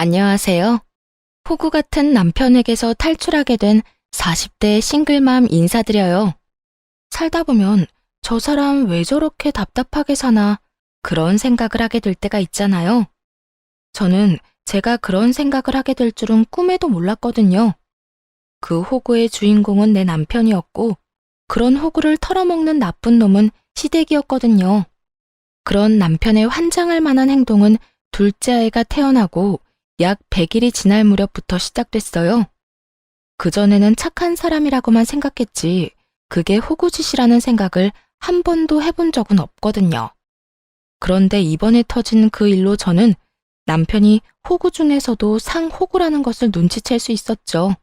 안녕하세요. 호구 같은 남편에게서 탈출하게 된 40대 싱글맘 인사드려요. 살다 보면 저 사람 왜 저렇게 답답하게 사나 그런 생각을 하게 될 때가 있잖아요. 저는 제가 그런 생각을 하게 될 줄은 꿈에도 몰랐거든요. 그 호구의 주인공은 내 남편이었고 그런 호구를 털어먹는 나쁜 놈은 시댁이었거든요. 그런 남편의 환장할 만한 행동은 둘째 아이가 태어나고 약 100일이 지날 무렵부터 시작됐어요. 그전에는 착한 사람이라고만 생각했지 그게 호구짓이라는 생각을 한 번도 해본 적은 없거든요. 그런데 이번에 터진 그 일로 저는 남편이 호구 중에서도 상호구라는 것을 눈치챌 수 있었죠.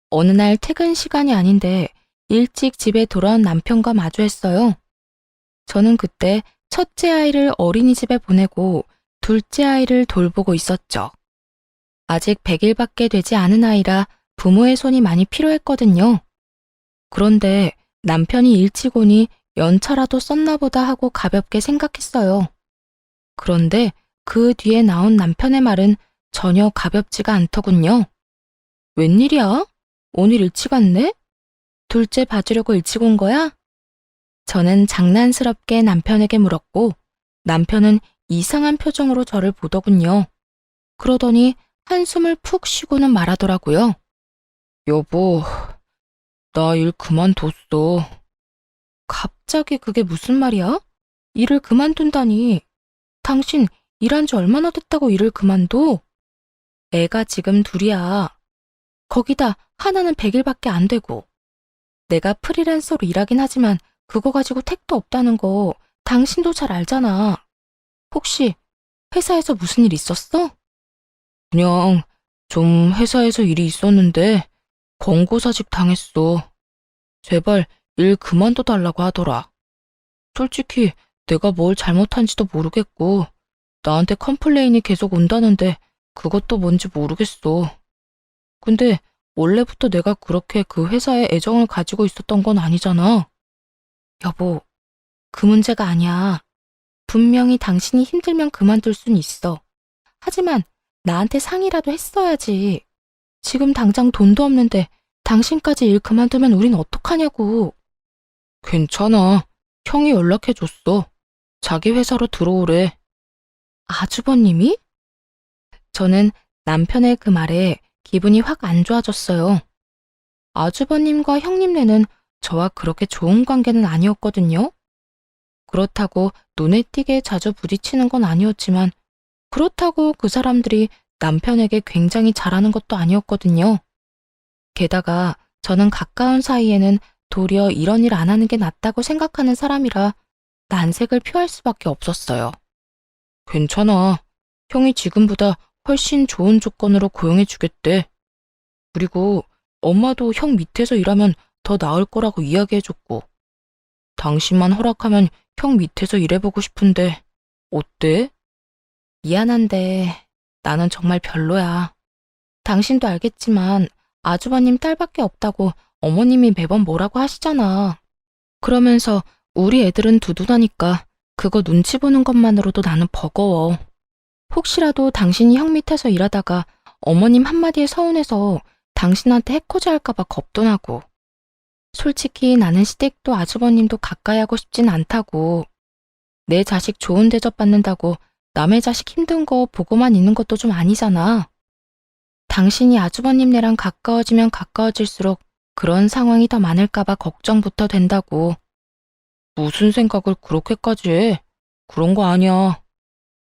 어느 날 퇴근 시간이 아닌데 일찍 집에 돌아온 남편과 마주했어요. 저는 그때 첫째 아이를 어린이집에 보내고 둘째 아이를 돌보고 있었죠. 아직 100일밖에 되지 않은 아이라 부모의 손이 많이 필요했거든요. 그런데 남편이 일찍 오니 연차라도 썼나 보다 하고 가볍게 생각했어요. 그런데 그 뒤에 나온 남편의 말은 전혀 가볍지가 않더군요. 웬일이야? 오늘 일찍 왔네? 둘째 봐주려고 일찍 온 거야? 저는 장난스럽게 남편에게 물었고 남편은 이상한 표정으로 저를 보더군요. 그러더니 한숨을 푹 쉬고는 말하더라고요. 여보, 나 일 그만뒀어. 갑자기 그게 무슨 말이야? 일을 그만둔다니. 당신 일한 지 얼마나 됐다고 일을 그만둬? 애가 지금 둘이야. 거기다 하나는 100일밖에 안 되고. 내가 프리랜서로 일하긴 하지만 그거 가지고 택도 없다는 거 당신도 잘 알잖아. 혹시 회사에서 무슨 일 있었어? 그냥 좀 회사에서 일이 있었는데 권고사직 당했어. 제발 일 그만둬 달라고 하더라. 솔직히 내가 뭘 잘못한지도 모르겠고 나한테 컴플레인이 계속 온다는데 그것도 뭔지 모르겠어. 근데 원래부터 내가 그렇게 그 회사에 애정을 가지고 있었던 건 아니잖아. 여보, 그 문제가 아니야. 분명히 당신이 힘들면 그만둘 순 있어. 하지만 나한테 상의라도 했어야지. 지금 당장 돈도 없는데 당신까지 일 그만두면 우린 어떡하냐고. 괜찮아. 형이 연락해줬어. 자기 회사로 들어오래. 아주버님이? 저는 남편의 그 말에 기분이 확 안 좋아졌어요. 아주버님과 형님네는 저와 그렇게 좋은 관계는 아니었거든요. 그렇다고 눈에 띄게 자주 부딪히는 건 아니었지만 그렇다고 그 사람들이 남편에게 굉장히 잘하는 것도 아니었거든요. 게다가 저는 가까운 사이에는 도리어 이런 일 안 하는 게 낫다고 생각하는 사람이라 난색을 표할 수밖에 없었어요. 괜찮아. 형이 지금보다 훨씬 좋은 조건으로 고용해 주겠대. 그리고 엄마도 형 밑에서 일하면 더 나을 거라고 이야기해줬고. 당신만 허락하면 형 밑에서 일해보고 싶은데 어때? 미안한데 나는 정말 별로야. 당신도 알겠지만 아주버님 딸밖에 없다고 어머님이 매번 뭐라고 하시잖아. 그러면서 우리 애들은 두둔하니까 그거 눈치 보는 것만으로도 나는 버거워. 혹시라도 당신이 형 밑에서 일하다가 어머님 한마디에 서운해서 당신한테 해코지 할까봐 겁도 나고. 솔직히 나는 시댁도 아주버님도 가까이 하고 싶진 않다고. 내 자식 좋은 대접 받는다고 남의 자식 힘든 거 보고만 있는 것도 좀 아니잖아. 당신이 아주버님네랑 가까워지면 가까워질수록 그런 상황이 더 많을까봐 걱정부터 된다고. 무슨 생각을 그렇게까지 해? 그런 거 아니야.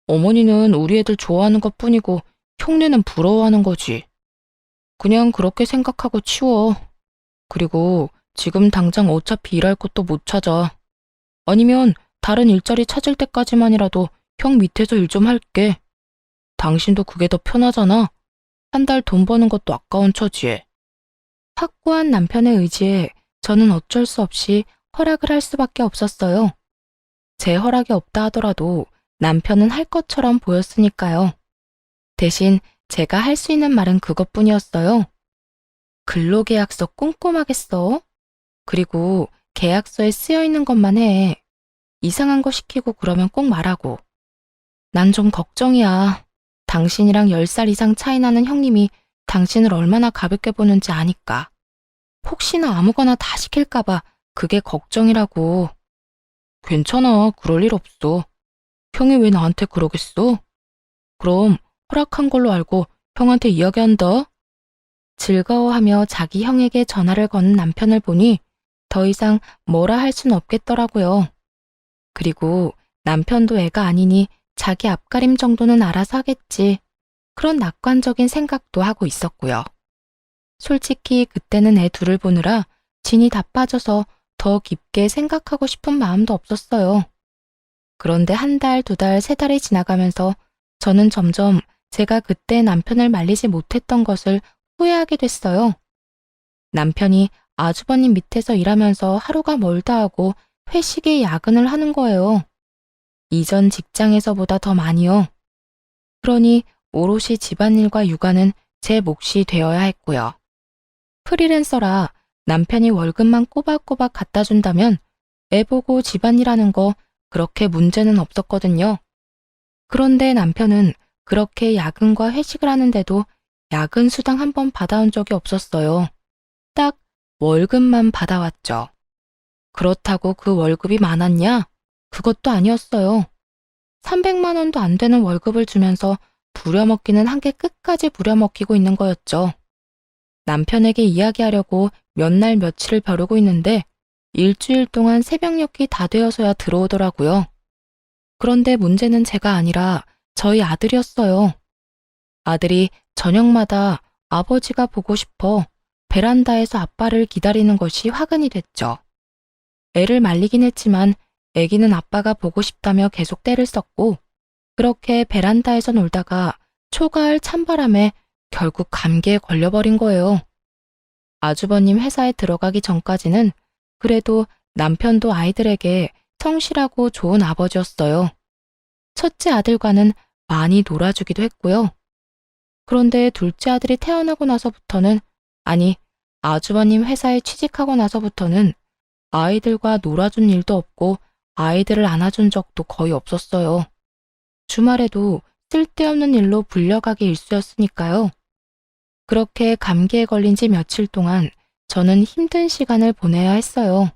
어머니는 우리 애들 좋아하는 것뿐이고 형네는 부러워하는 거지. 그냥 그렇게 생각하고 치워. 그리고 지금 당장 어차피 일할 것도 못 찾아. 아니면 다른 일자리 찾을 때까지만이라도 형 밑에서 일 좀 할게. 당신도 그게 더 편하잖아. 한 달 돈 버는 것도 아까운 처지에. 확고한 남편의 의지에 저는 어쩔 수 없이 허락을 할 수밖에 없었어요. 제 허락이 없다 하더라도 남편은 할 것처럼 보였으니까요. 대신 제가 할 수 있는 말은 그것뿐이었어요. 근로계약서 꼼꼼하게 써. 그리고 계약서에 쓰여 있는 것만 해. 이상한 거 시키고 그러면 꼭 말하고. 난 좀 걱정이야. 당신이랑 10살 이상 차이 나는 형님이 당신을 얼마나 가볍게 보는지 아니까. 혹시나 아무거나 다 시킬까봐 그게 걱정이라고. 괜찮아, 그럴 일 없어. 형이 왜 나한테 그러겠어? 그럼 허락한 걸로 알고 형한테 이야기한다. 즐거워하며 자기 형에게 전화를 거는 남편을 보니 더 이상 뭐라 할 순 없겠더라고요. 그리고 남편도 애가 아니니 자기 앞가림 정도는 알아서 하겠지. 그런 낙관적인 생각도 하고 있었고요. 솔직히 그때는 애 둘을 보느라 진이 다 빠져서 더 깊게 생각하고 싶은 마음도 없었어요. 그런데 한 달, 두 달, 세 달이 지나가면서 저는 점점 제가 그때 남편을 말리지 못했던 것을 후회하게 됐어요. 남편이 아주버님 밑에서 일하면서 하루가 멀다 하고 회식에 야근을 하는 거예요. 이전 직장에서보다 더 많이요. 그러니 오롯이 집안일과 육아는 제 몫이 되어야 했고요. 프리랜서라 남편이 월급만 꼬박꼬박 갖다 준다면 애 보고 집안일하는 거 그렇게 문제는 없었거든요. 그런데 남편은 그렇게 야근과 회식을 하는데도 야근 수당 한 번 받아온 적이 없었어요. 딱 월급만 받아왔죠. 그렇다고 그 월급이 많았냐? 그것도 아니었어요. 300만 원도 안 되는 월급을 주면서 부려먹기는 한 개 끝까지 부려먹히고 있는 거였죠. 남편에게 이야기하려고 몇 날 며칠을 벼르고 있는데 일주일 동안 새벽녘이 다 되어서야 들어오더라고요. 그런데 문제는 제가 아니라 저희 아들이었어요. 아들이 저녁마다 아버지가 보고 싶어 베란다에서 아빠를 기다리는 것이 화근이 됐죠. 애를 말리긴 했지만 애기는 아빠가 보고 싶다며 계속 떼를 썼고 그렇게 베란다에서 놀다가 초가을 찬바람에 결국 감기에 걸려버린 거예요. 아주버님 회사에 들어가기 전까지는 그래도 남편도 아이들에게 성실하고 좋은 아버지였어요. 첫째 아들과는 많이 놀아주기도 했고요. 그런데 둘째 아들이 태어나고 나서부터는, 아니, 아주버님 회사에 취직하고 나서부터는 아이들과 놀아준 일도 없고 아이들을 안아준 적도 거의 없었어요. 주말에도 쓸데없는 일로 불려가기 일쑤였으니까요. 그렇게 감기에 걸린 지 며칠 동안 저는 힘든 시간을 보내야 했어요.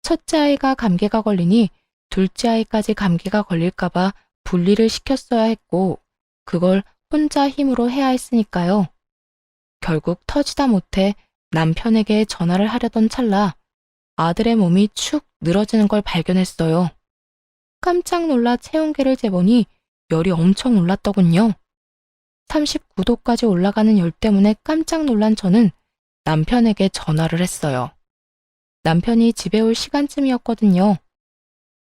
첫째 아이가 감기가 걸리니 둘째 아이까지 감기가 걸릴까봐 분리를 시켰어야 했고 그걸 혼자 힘으로 해야 했으니까요. 결국 터지다 못해 남편에게 전화를 하려던 찰나 아들의 몸이 축 늘어지는 걸 발견했어요. 깜짝 놀라 체온계를 재보니 열이 엄청 올랐더군요. 39도까지 올라가는 열 때문에 깜짝 놀란 저는 남편에게 전화를 했어요. 남편이 집에 올 시간쯤이었거든요.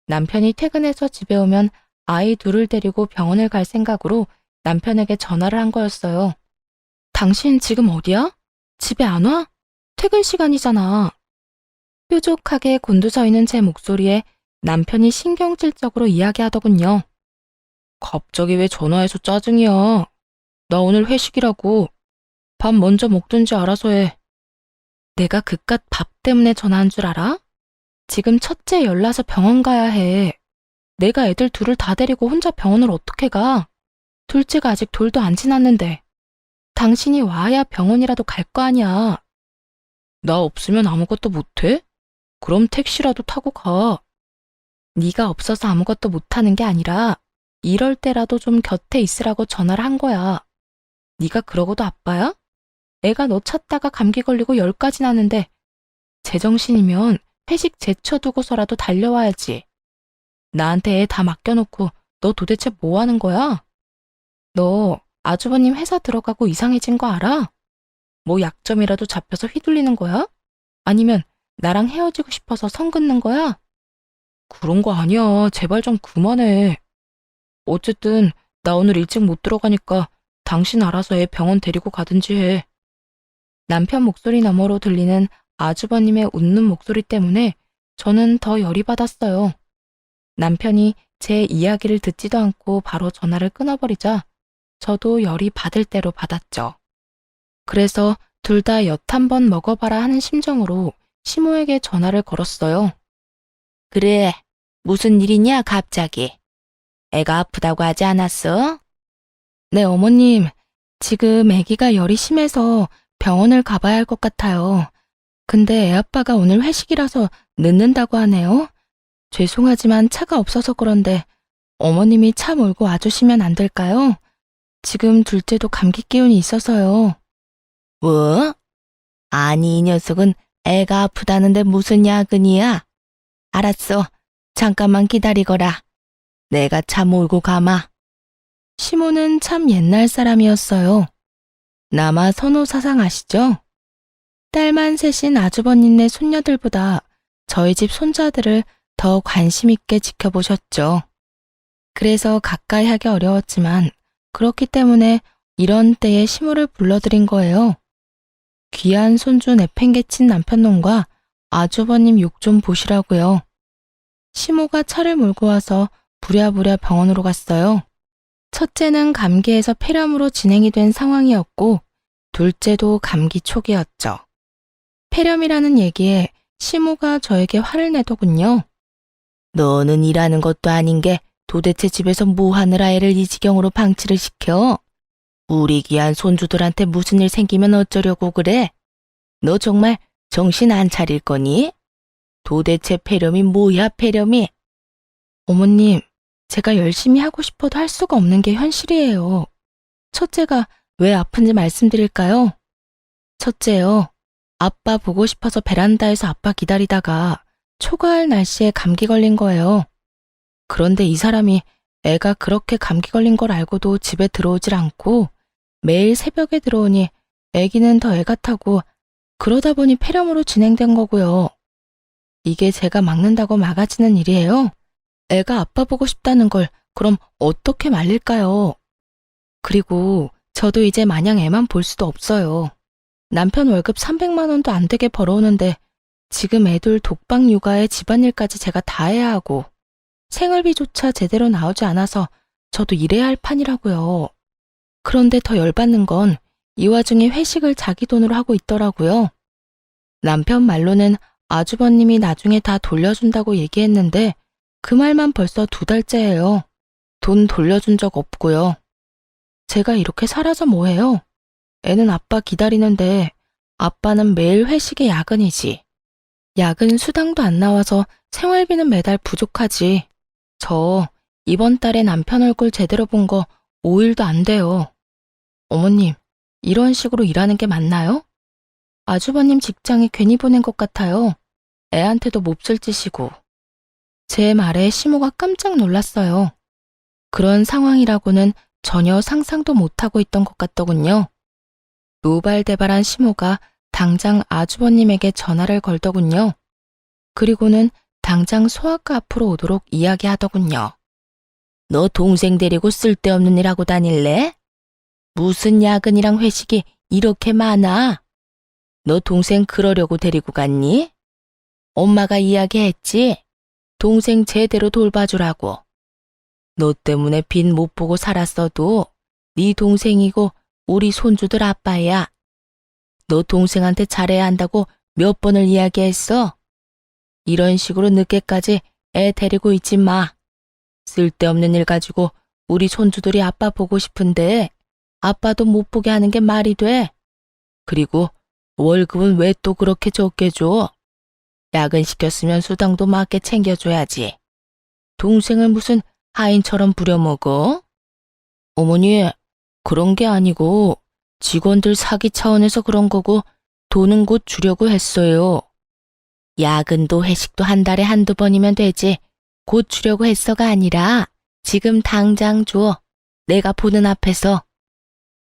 남편이 퇴근해서 집에 오면 아이 둘을 데리고 병원을 갈 생각으로 남편에게 전화를 한 거였어요. 당신 지금 어디야? 집에 안 와? 퇴근 시간이잖아. 뾰족하게 곤두서 있는 제 목소리에 남편이 신경질적으로 이야기하더군요. 갑자기 왜 전화해서 짜증이야? 나 오늘 회식이라고. 밥 먼저 먹든지 알아서 해. 내가 그깟 밥 때문에 전화한 줄 알아? 지금 첫째 열나서 병원 가야 해. 내가 애들 둘을 다 데리고 혼자 병원을 어떻게 가? 둘째가 아직 돌도 안 지났는데. 당신이 와야 병원이라도 갈 거 아니야. 나 없으면 아무것도 못해? 그럼 택시라도 타고 가. 네가 없어서 아무것도 못하는 게 아니라 이럴 때라도 좀 곁에 있으라고 전화를 한 거야. 네가 그러고도 아빠야? 애가 너 찾다가 감기 걸리고 열까지 나는데 제정신이면 회식 제쳐두고서라도 달려와야지. 나한테 애 다 맡겨놓고 너 도대체 뭐 하는 거야? 너 아주버님 회사 들어가고 이상해진 거 알아? 뭐 약점이라도 잡혀서 휘둘리는 거야? 아니면 나랑 헤어지고 싶어서 선 긋는 거야? 그런 거 아니야. 제발 좀 그만해. 어쨌든 나 오늘 일찍 못 들어가니까 당신 알아서 애 병원 데리고 가든지 해. 남편 목소리 너머로 들리는 아주버님의 웃는 목소리 때문에 저는 더 열이 받았어요. 남편이 제 이야기를 듣지도 않고 바로 전화를 끊어버리자 저도 열이 받을 대로 받았죠. 그래서 둘 다 엿 한 번 먹어봐라 하는 심정으로 시모에게 전화를 걸었어요. 그래, 무슨 일이냐 갑자기. 애가 아프다고 하지 않았어? 네, 어머님. 지금 아기가 열이 심해서 병원을 가봐야 할 것 같아요. 근데 애 아빠가 오늘 회식이라서 늦는다고 하네요. 죄송하지만 차가 없어서 그런데 어머님이 차 몰고 와주시면 안 될까요? 지금 둘째도 감기 기운이 있어서요. 뭐? 아니, 이 녀석은 애가 아프다는데 무슨 야근이야? 알았어. 잠깐만 기다리거라. 내가 차 몰고 가마. 시모는 참 옛날 사람이었어요. 남아 선호 사상 아시죠? 딸만 셋인 아주버님네 손녀들보다 저희 집 손자들을 더 관심 있게 지켜보셨죠. 그래서 가까이 하기 어려웠지만 그렇기 때문에 이런 때에 시모를 불러들인 거예요. 귀한 손주 내팽개친 남편놈과 아주버님 욕 좀 보시라고요. 시모가 차를 몰고 와서 부랴부랴 병원으로 갔어요. 첫째는 감기에서 폐렴으로 진행이 된 상황이었고 둘째도 감기 초기였죠. 폐렴이라는 얘기에 시모가 저에게 화를 내더군요. 너는 일하는 것도 아닌 게 도대체 집에서 뭐 하느라 애를 이 지경으로 방치를 시켜? 우리 귀한 손주들한테 무슨 일 생기면 어쩌려고 그래? 너 정말 정신 안 차릴 거니? 도대체 폐렴이 뭐야, 폐렴이? 어머님, 제가 열심히 하고 싶어도 할 수가 없는 게 현실이에요. 첫째가 왜 아픈지 말씀드릴까요? 첫째요. 아빠 보고 싶어서 베란다에서 아빠 기다리다가 초가을 날씨에 감기 걸린 거예요. 그런데 이 사람이 애가 그렇게 감기 걸린 걸 알고도 집에 들어오질 않고 매일 새벽에 들어오니 애기는 더 애 같아고 그러다 보니 폐렴으로 진행된 거고요. 이게 제가 막는다고 막아지는 일이에요? 애가 아빠 보고 싶다는 걸 그럼 어떻게 말릴까요? 그리고 저도 이제 마냥 애만 볼 수도 없어요. 남편 월급 300만 원도 안 되게 벌어오는데 지금 애들 독방 육아에 집안일까지 제가 다 해야 하고 생활비조차 제대로 나오지 않아서 저도 일해야 할 판이라고요. 그런데 더 열받는 건 이 와중에 회식을 자기 돈으로 하고 있더라고요. 남편 말로는 아주버님이 나중에 다 돌려준다고 얘기했는데 그 말만 벌써 2달째예요. 돈 돌려준 적 없고요. 제가 이렇게 살아서 뭐해요? 애는 아빠 기다리는데 아빠는 매일 회식에 야근이지. 야근 수당도 안 나와서 생활비는 매달 부족하지. 저 이번 달에 남편 얼굴 제대로 본 거 5일도 안 돼요. 어머님, 이런 식으로 일하는 게 맞나요? 아주버님 직장에 괜히 보낸 것 같아요. 애한테도 몹쓸 짓이고. 제 말에 시모가 깜짝 놀랐어요. 그런 상황이라고는 전혀 상상도 못하고 있던 것 같더군요. 노발대발한 시모가 당장 아주버님에게 전화를 걸더군요. 그리고는 당장 소아과 앞으로 오도록 이야기하더군요. 너 동생 데리고 쓸데없는 일 하고 다닐래? 무슨 야근이랑 회식이 이렇게 많아? 너 동생 그러려고 데리고 갔니? 엄마가 이야기했지? 동생 제대로 돌봐주라고. 너 때문에 빚 못 보고 살았어도 네 동생이고 우리 손주들 아빠야. 너 동생한테 잘해야 한다고 몇 번을 이야기했어? 이런 식으로 늦게까지 애 데리고 있지 마. 쓸데없는 일 가지고 우리 손주들이 아빠 보고 싶은데 아빠도 못 보게 하는 게 말이 돼. 그리고 월급은 왜 또 그렇게 적게 줘? 야근 시켰으면 수당도 맞게 챙겨줘야지. 동생을 무슨 하인처럼 부려먹어? 어머니, 그런 게 아니고 직원들 사기 차원에서 그런 거고 돈은 곧 주려고 했어요. 야근도 회식도 한 달에 한두 번이면 되지. 곧 주려고 했어가 아니라 지금 당장 줘. 내가 보는 앞에서.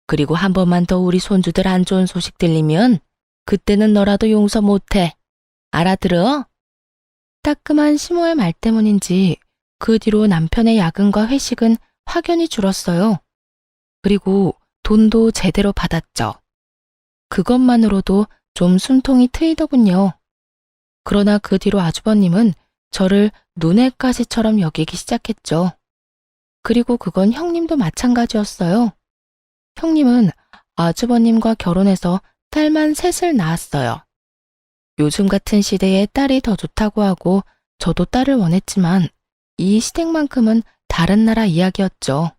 그리고 한 번만 더 우리 손주들 안 좋은 소식 들리면 그때는 너라도 용서 못해. 알아들어? 따끔한 시모의 말 때문인지 그 뒤로 남편의 야근과 회식은 확연히 줄었어요. 그리고 돈도 제대로 받았죠. 그것만으로도 좀 숨통이 트이더군요. 그러나 그 뒤로 아주버님은 저를 눈의 가시처럼 여기기 시작했죠. 그리고 그건 형님도 마찬가지였어요. 형님은 아주버님과 결혼해서 딸만 셋을 낳았어요. 요즘 같은 시대에 딸이 더 좋다고 하고 저도 딸을 원했지만 이 시댁만큼은 다른 나라 이야기였죠.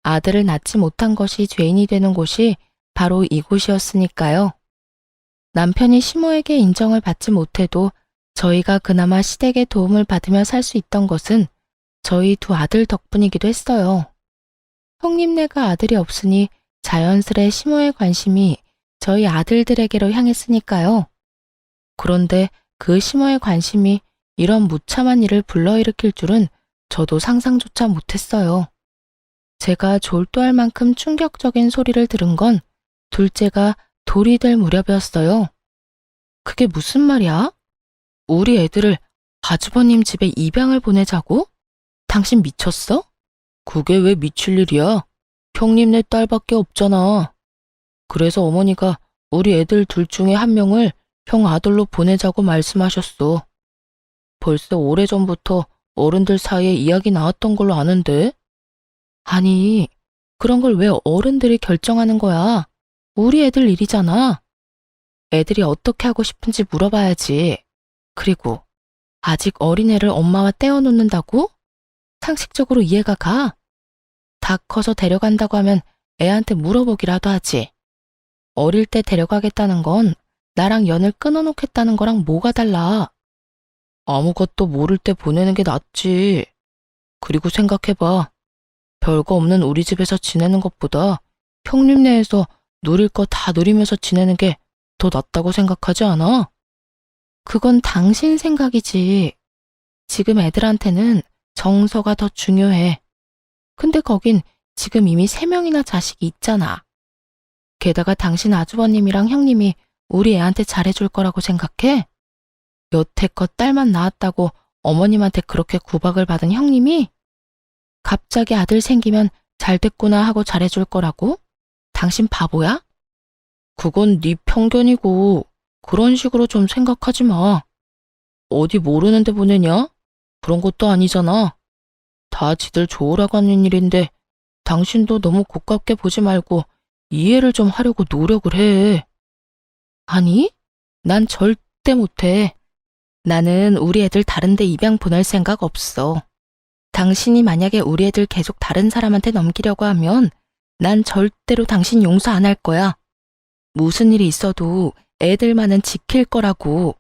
아들을 낳지 못한 것이 죄인이 되는 곳이 바로 이곳이었으니까요. 남편이 시모에게 인정을 받지 못해도 저희가 그나마 시댁의 도움을 받으며 살 수 있던 것은 저희 두 아들 덕분이기도 했어요. 형님네가 아들이 없으니 자연스레 시모의 관심이 저희 아들들에게로 향했으니까요. 그런데 그 시모의 관심이 이런 무참한 일을 불러일으킬 줄은 저도 상상조차 못했어요. 제가 졸도할 만큼 충격적인 소리를 들은 건 둘째가 돌이 될 무렵이었어요. 그게 무슨 말이야? 우리 애들을 아주버님 집에 입양을 보내자고? 당신 미쳤어? 그게 왜 미칠 일이야? 형님네 딸밖에 없잖아. 그래서 어머니가 우리 애들 둘 중에 한 명을 형 아들로 보내자고 말씀하셨어. 벌써 오래전부터 어른들 사이에 이야기 나왔던 걸로 아는데? 아니, 그런 걸 왜 어른들이 결정하는 거야? 우리 애들 일이잖아. 애들이 어떻게 하고 싶은지 물어봐야지. 그리고 아직 어린애를 엄마와 떼어놓는다고? 상식적으로 이해가 가? 다 커서 데려간다고 하면 애한테 물어보기라도 하지. 어릴 때 데려가겠다는 건 나랑 연을 끊어놓겠다는 거랑 뭐가 달라? 아무것도 모를 때 보내는 게 낫지. 그리고 생각해봐. 별거 없는 우리 집에서 지내는 것보다 형님네에서 누릴 거 다 누리면서 지내는 게 더 낫다고 생각하지 않아? 그건 당신 생각이지. 지금 애들한테는 정서가 더 중요해. 근데 거긴 지금 이미 3명이나 자식이 있잖아. 게다가 당신 아주버님이랑 형님이 우리 애한테 잘해줄 거라고 생각해? 여태껏 딸만 낳았다고 어머님한테 그렇게 구박을 받은 형님이? 갑자기 아들 생기면 잘 됐구나 하고 잘해줄 거라고? 당신 바보야? 그건 네 편견이고 그런 식으로 좀 생각하지 마. 어디 모르는데 보내냐? 그런 것도 아니잖아. 다 지들 좋으라고 하는 일인데 당신도 너무 고깝게 보지 말고 이해를 좀 하려고 노력을 해. 아니, 난 절대 못해. 나는 우리 애들 다른 데 입양 보낼 생각 없어. 당신이 만약에 우리 애들 계속 다른 사람한테 넘기려고 하면 난 절대로 당신 용서 안 할 거야. 무슨 일이 있어도 애들만은 지킬 거라고.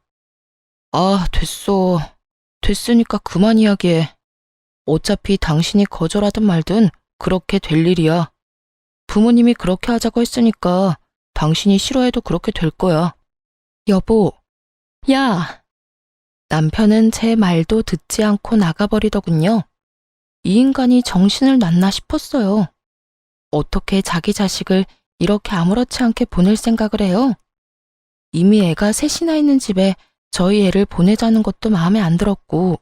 아, 됐어. 됐으니까 그만 이야기해. 어차피 당신이 거절하든 말든 그렇게 될 일이야. 부모님이 그렇게 하자고 했으니까 당신이 싫어해도 그렇게 될 거야. 여보, 야! 남편은 제 말도 듣지 않고 나가버리더군요. 이 인간이 정신을 놨나 싶었어요. 어떻게 자기 자식을 이렇게 아무렇지 않게 보낼 생각을 해요? 이미 애가 셋이나 있는 집에 저희 애를 보내자는 것도 마음에 안 들었고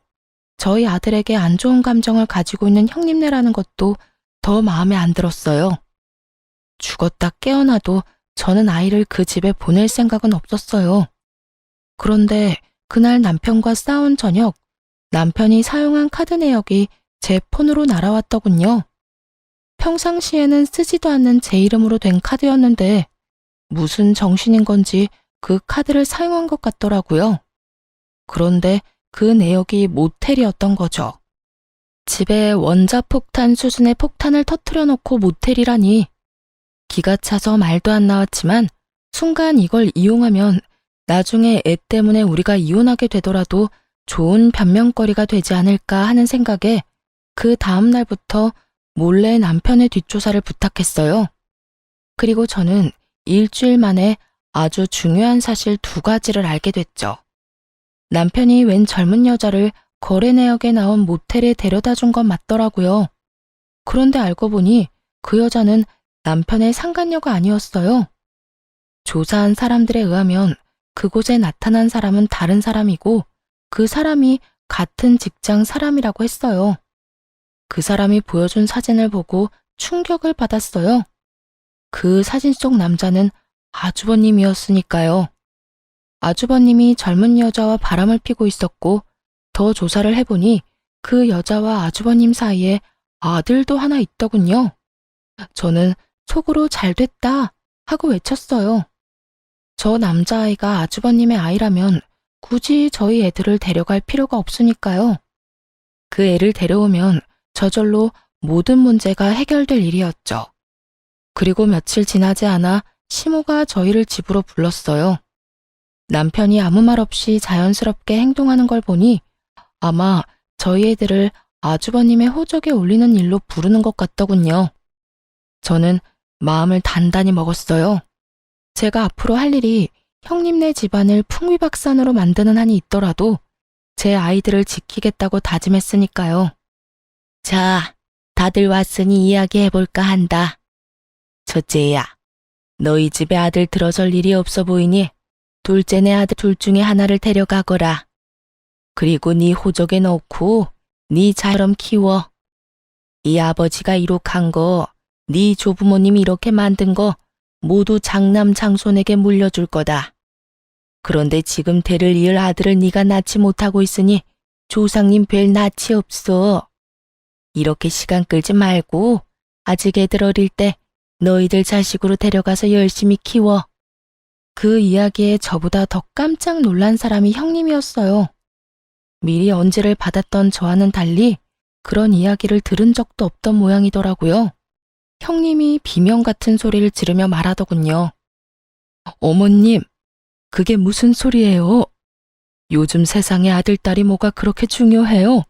저희 아들에게 안 좋은 감정을 가지고 있는 형님네라는 것도 더 마음에 안 들었어요. 죽었다 깨어나도 저는 아이를 그 집에 보낼 생각은 없었어요. 그런데 그날 남편과 싸운 저녁, 남편이 사용한 카드 내역이 제 폰으로 날아왔더군요. 평상시에는 쓰지도 않는 제 이름으로 된 카드였는데 무슨 정신인 건지 그 카드를 사용한 것 같더라고요. 그런데 그 내역이 모텔이었던 거죠. 집에 원자폭탄 수준의 폭탄을 터뜨려 놓고 모텔이라니. 기가 차서 말도 안 나왔지만 순간 이걸 이용하면 나중에 애 때문에 우리가 이혼하게 되더라도 좋은 변명거리가 되지 않을까 하는 생각에 그 다음 날부터 몰래 남편의 뒷조사를 부탁했어요. 그리고 저는 일주일 만에 아주 중요한 사실 2가지를 알게 됐죠. 남편이 웬 젊은 여자를 거래 내역에 나온 모텔에 데려다 준 건 맞더라고요. 그런데 알고 보니 그 여자는 남편의 상간녀가 아니었어요. 조사한 사람들에 의하면 그곳에 나타난 사람은 다른 사람이고 그 사람이 같은 직장 사람이라고 했어요. 그 사람이 보여준 사진을 보고 충격을 받았어요. 그 사진 속 남자는 아주버님이었으니까요. 아주버님이 젊은 여자와 바람을 피고 있었고 더 조사를 해보니 그 여자와 아주버님 사이에 아들도 하나 있더군요. 저는 속으로 잘 됐다 하고 외쳤어요. 저 남자아이가 아주버님의 아이라면 굳이 저희 애들을 데려갈 필요가 없으니까요. 그 애를 데려오면 저절로 모든 문제가 해결될 일이었죠. 그리고 며칠 지나지 않아 시모가 저희를 집으로 불렀어요. 남편이 아무 말 없이 자연스럽게 행동하는 걸 보니 아마 저희 애들을 아주버님의 호적에 올리는 일로 부르는 것 같더군요. 저는 마음을 단단히 먹었어요. 제가 앞으로 할 일이 형님네 집안을 풍비박산으로 만드는 한이 있더라도 제 아이들을 지키겠다고 다짐했으니까요. 자, 다들 왔으니 이야기해볼까 한다. 첫째야, 너희 집에 아들 들어설 일이 없어 보이니 둘째네 아들 둘 중에 하나를 데려가거라. 그리고 네 호적에 넣고 네 자처럼 키워. 이 아버지가 이룩한 거, 네 조부모님이 이렇게 만든 거 모두 장남 장손에게 물려줄 거다. 그런데 지금 대를 이을 아들을 네가 낳지 못하고 있으니 조상님 뵐 낯이 없어. 이렇게 시간 끌지 말고 아직 애들 어릴 때 너희들 자식으로 데려가서 열심히 키워. 그 이야기에 저보다 더 깜짝 놀란 사람이 형님이었어요. 미리 언지를 받았던 저와는 달리 그런 이야기를 들은 적도 없던 모양이더라고요. 형님이 비명 같은 소리를 지르며 말하더군요. 어머님, 그게 무슨 소리예요? 요즘 세상에 아들, 딸이 뭐가 그렇게 중요해요?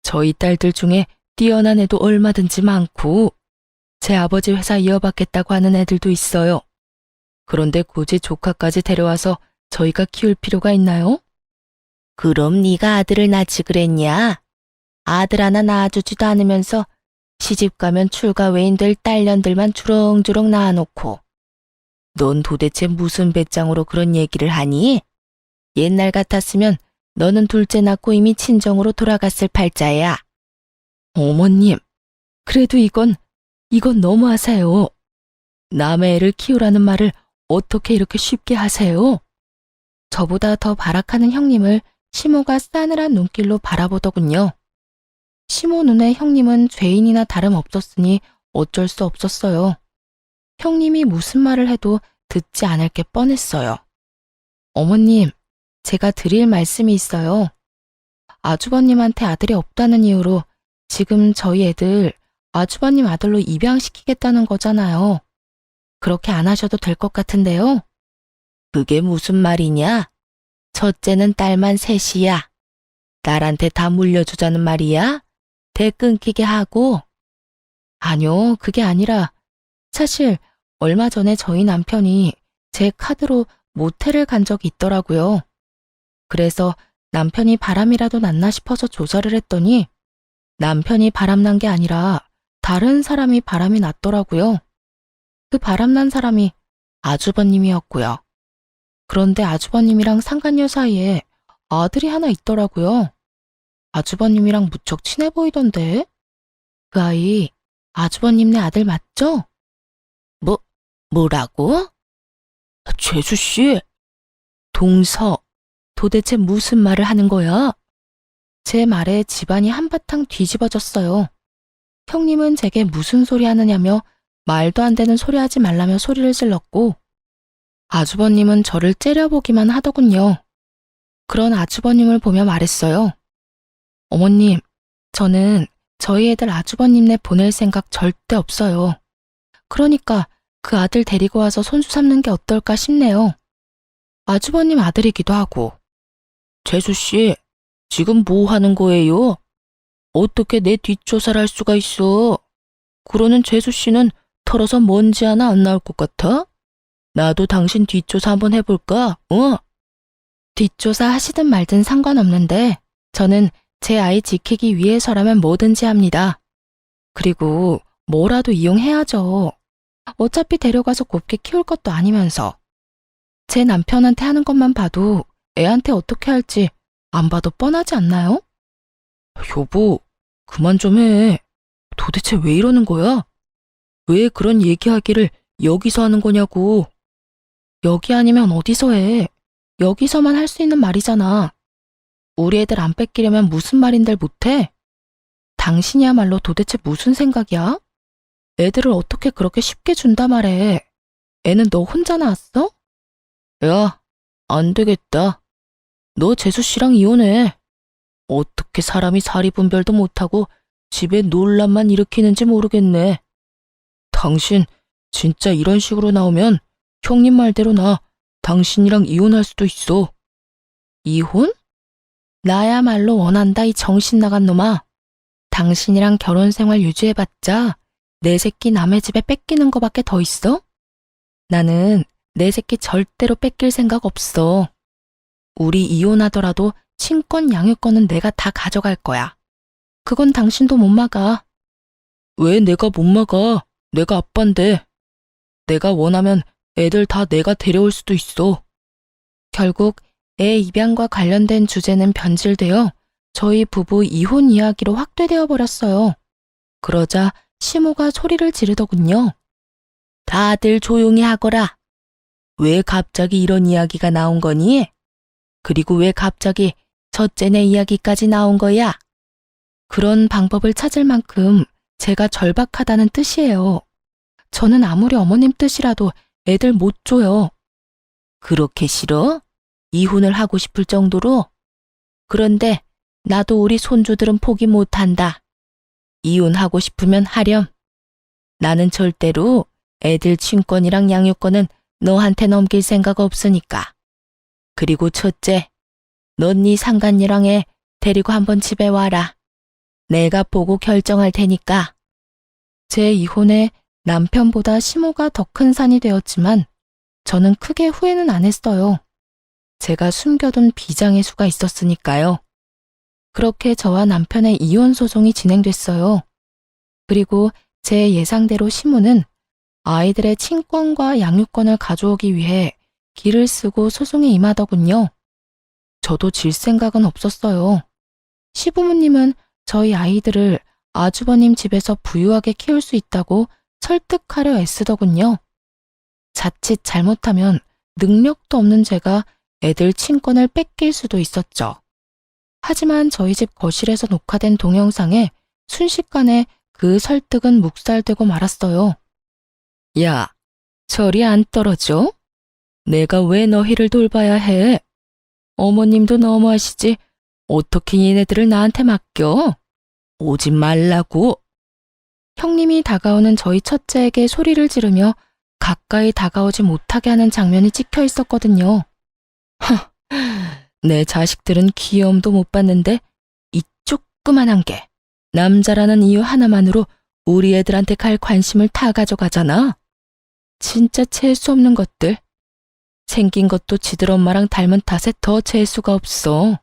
저희 딸들 중에 뛰어난 애도 얼마든지 많고 제 아버지 회사 이어받겠다고 하는 애들도 있어요. 그런데 굳이 조카까지 데려와서 저희가 키울 필요가 있나요? 그럼 네가 아들을 낳지 그랬냐? 아들 하나 낳아주지도 않으면서 시집 가면 출가 외인 될 딸년들만 주렁주렁 낳아놓고 넌 도대체 무슨 배짱으로 그런 얘기를 하니? 옛날 같았으면 너는 둘째 낳고 이미 친정으로 돌아갔을 팔자야. 어머님, 그래도 이건 너무하세요. 남의 애를 키우라는 말을 어떻게 이렇게 쉽게 하세요? 저보다 더 발악하는 형님을 시모가 싸늘한 눈길로 바라보더군요. 시모 눈에 형님은 죄인이나 다름없었으니 어쩔 수 없었어요. 형님이 무슨 말을 해도 듣지 않을 게 뻔했어요. 어머님, 제가 드릴 말씀이 있어요. 아주버님한테 아들이 없다는 이유로 지금 저희 애들 아주버님 아들로 입양시키겠다는 거잖아요. 그렇게 안 하셔도 될 것 같은데요. 그게 무슨 말이냐? 첫째는 딸만 셋이야. 딸한테 다 물려주자는 말이야? 대 끊기게 하고. 아니요, 그게 아니라 사실 얼마 전에 저희 남편이 제 카드로 모텔을 간 적이 있더라고요. 그래서 남편이 바람이라도 났나 싶어서 조사를 했더니 남편이 바람난 게 아니라 다른 사람이 바람이 났더라고요. 그 바람난 사람이 아주버님이었고요. 그런데 아주버님이랑 상간녀 사이에 아들이 하나 있더라고요. 아주버님이랑 무척 친해 보이던데. 그 아이 아주버님네 아들 맞죠? 뭐라고? 죄수씨, 동서, 도대체 무슨 말을 하는 거야? 제 말에 집안이 한바탕 뒤집어졌어요. 형님은 제게 무슨 소리 하느냐며 말도 안 되는 소리 하지 말라며 소리를 질렀고 아주버님은 저를 째려보기만 하더군요. 그런 아주버님을 보며 말했어요. 어머님, 저는 저희 애들 아주버님네 보낼 생각 절대 없어요. 그러니까 그 아들 데리고 와서 손수 삼는 게 어떨까 싶네요. 아주버님 아들이기도 하고. 재수씨, 지금 뭐 하는 거예요? 어떻게 내 뒷조사를 할 수가 있어? 그러는 재수씨는 털어서 먼지 하나 안 나올 것 같아? 나도 당신 뒷조사 한번 해볼까? 뒷조사 하시든 말든 상관없는데 저는 제 아이 지키기 위해서라면 뭐든지 합니다. 그리고 뭐라도 이용해야죠. 어차피 데려가서 곱게 키울 것도 아니면서. 제 남편한테 하는 것만 봐도 애한테 어떻게 할지 안 봐도 뻔하지 않나요? 여보, 그만 좀 해. 도대체 왜 이러는 거야? 왜 그런 얘기하기를 여기서 하는 거냐고. 여기 아니면 어디서 해. 여기서만 할 수 있는 말이잖아. 우리 애들 안 뺏기려면 무슨 말인들 못해? 당신이야말로 도대체 무슨 생각이야? 애들을 어떻게 그렇게 쉽게 준다 말해. 애는 너 혼자 낳았어? 야, 안 되겠다. 너 재수씨랑 이혼해. 어떻게 사람이 사리분별도 못하고 집에 논란만 일으키는지 모르겠네. 당신 진짜 이런 식으로 나오면 형님 말대로 나 당신이랑 이혼할 수도 있어. 이혼? 나야말로 원한다, 이 정신 나간 놈아. 당신이랑 결혼 생활 유지해봤자 내 새끼 남의 집에 뺏기는 거밖에 더 있어? 나는 내 새끼 절대로 뺏길 생각 없어. 우리 이혼하더라도 친권 양육권은 내가 다 가져갈 거야. 그건 당신도 못 막아. 왜 내가 못 막아? 내가 아빠인데. 내가 원하면 애들 다 내가 데려올 수도 있어. 결국 애 입양과 관련된 주제는 변질되어 저희 부부 이혼 이야기로 확대되어 버렸어요. 그러자 시모가 소리를 지르더군요. 다들 조용히 하거라. 왜 갑자기 이런 이야기가 나온 거니? 그리고 왜 갑자기 첫째네 이야기까지 나온 거야? 그런 방법을 찾을 만큼 제가 절박하다는 뜻이에요. 저는 아무리 어머님 뜻이라도 애들 못 줘요. 그렇게 싫어? 이혼을 하고 싶을 정도로? 그런데 나도 우리 손주들은 포기 못한다. 이혼하고 싶으면 하렴. 나는 절대로 애들 친권이랑 양육권은 너한테 넘길 생각 없으니까. 그리고 첫째, 넌 네 상간녀랑 애 데리고 한번 집에 와라. 내가 보고 결정할 테니까. 제 이혼에 남편보다 시모가 더 큰 산이 되었지만 저는 크게 후회는 안 했어요. 제가 숨겨둔 비장의 수가 있었으니까요. 그렇게 저와 남편의 이혼 소송이 진행됐어요. 그리고 제 예상대로 시모는 아이들의 친권과 양육권을 가져오기 위해 기를 쓰고 소송에 임하더군요. 저도 질 생각은 없었어요. 시부모님은 저희 아이들을 아주버님 집에서 부유하게 키울 수 있다고 설득하려 애쓰더군요. 자칫 잘못하면 능력도 없는 제가 애들 친권을 뺏길 수도 있었죠. 하지만 저희 집 거실에서 녹화된 동영상에 순식간에 그 설득은 묵살되고 말았어요. 야, 저리 안 떨어져? 내가 왜 너희를 돌봐야 해? 어머님도 너무하시지. 어떻게 얘네들을 나한테 맡겨? 오지 말라고. 형님이 다가오는 저희 첫째에게 소리를 지르며 가까이 다가오지 못하게 하는 장면이 찍혀 있었거든요. 내 자식들은 귀여움도 못 받는데 이 조그만한 게 남자라는 이유 하나만으로 우리 애들한테 갈 관심을 다 가져가잖아. 진짜 재수 없는 것들. 생긴 것도 지들 엄마랑 닮은 탓에 더 재수가 없어.